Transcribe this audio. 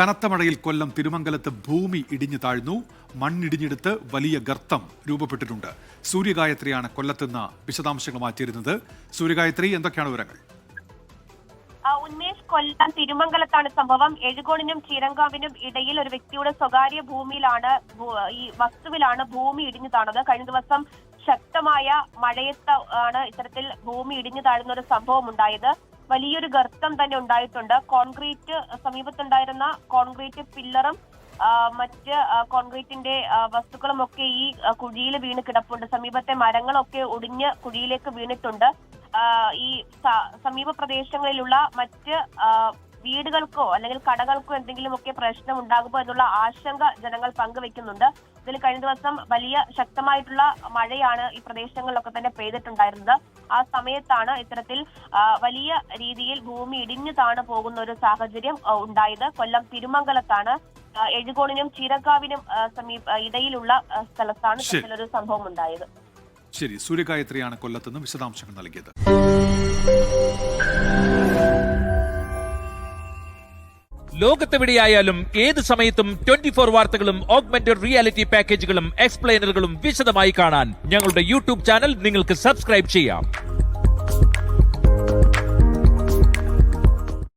കനത്ത മഴയിൽ കൊല്ലം തിരുമംഗലത്ത് ഭൂമി ഇടിഞ്ഞു താഴ്ന്നു. മണ്ണിടിഞ്ഞെടുത്ത് വലിയ ഗർത്തം രൂപപ്പെട്ടിട്ടുണ്ട്. സൂര്യഗായത്രിയാണ് കൊല്ലത്തുനിന്ന് വിശദാംശങ്ങൾ മാറ്റിയിരുന്നത്. സൂര്യഗായത്രി, എന്തൊക്കെയാണ് വിവരങ്ങൾ? ഉന്മേഷ്, കൊല്ലം തിരുമംഗലത്താണ് സംഭവം. എഴുകോണിനും ചീരങ്കാവിനും ഇടയിൽ ഒരു വ്യക്തിയുടെ സ്വകാര്യ ഭൂമിയിലാണ് ഈ വസ്തുവിലാണ് ഭൂമി ഇടിഞ്ഞു താണത്. കഴിഞ്ഞ ദിവസം ശക്തമായ മഴയത്ത് ആണ് ഇത്തരത്തിൽ ഭൂമി ഇടിഞ്ഞു താഴുന്ന ഒരു സംഭവം ഉണ്ടായത്. വലിയൊരു ഗർത്തം തന്നെ ഉണ്ടായിട്ടുണ്ട്. കോൺക്രീറ്റ് സമീപത്തുണ്ടായിരുന്ന കോൺക്രീറ്റ് പില്ലറും മറ്റ് കോൺക്രീറ്റിന്റെ വസ്തുക്കളും ഒക്കെ ഈ കുഴിയിൽ വീണ് കിടപ്പുണ്ട്. സമീപത്തെ മരങ്ങളൊക്കെ ഒടിഞ്ഞ് കുഴിയിലേക്ക് വീണിട്ടുണ്ട്. ഈ സമീപ പ്രദേശങ്ങളിലുള്ള മറ്റ് വീടുകൾക്കോ അല്ലെങ്കിൽ കടകൾക്കോ എന്തെങ്കിലുമൊക്കെ പ്രശ്നം ഉണ്ടാകുമോ എന്നുള്ള ആശങ്ക ജനങ്ങൾ പങ്കുവെക്കുന്നുണ്ട്. ഇതിൽ കഴിഞ്ഞ ദിവസം വലിയ ശക്തമായിട്ടുള്ള മഴയാണ് ഈ പ്രദേശങ്ങളിലൊക്കെ തന്നെ പെയ്തിട്ടുണ്ടായിരുന്നത്. ആ സമയത്താണ് ഇത്തരത്തിൽ വലിയ രീതിയിൽ ഭൂമി ഇടിഞ്ഞു താണു പോകുന്ന ഒരു സാഹചര്യം ഉണ്ടായത്. കൊല്ലം തിരുമംഗലത്താണ്. എഴുകോണിനും ചീരക്കാവിനും ഇടയിലുള്ള സ്ഥലത്താണ് ഇത്തരത്തിലൊരു സംഭവം ഉണ്ടായത്. ശരി, സൂര്യഗായത്രിയാണ് കൊല്ലത്തുനിന്ന് വിശദാംശങ്ങൾ നൽകിയത്. ലോകത്തെവിടെയായാലും ഏത് സമയത്തും 24 വാർത്തകളും ഓഗ്മെന്റഡ് റിയാലിറ്റി പാക്കേജുകളും എക്സ്പ്ലെയിനറുകളും വിശദമായി കാണാൻ ഞങ്ങളുടെ യൂട്യൂബ് ചാനൽ നിങ്ങൾക്ക് സബ്സ്ക്രൈബ് ചെയ്യാം.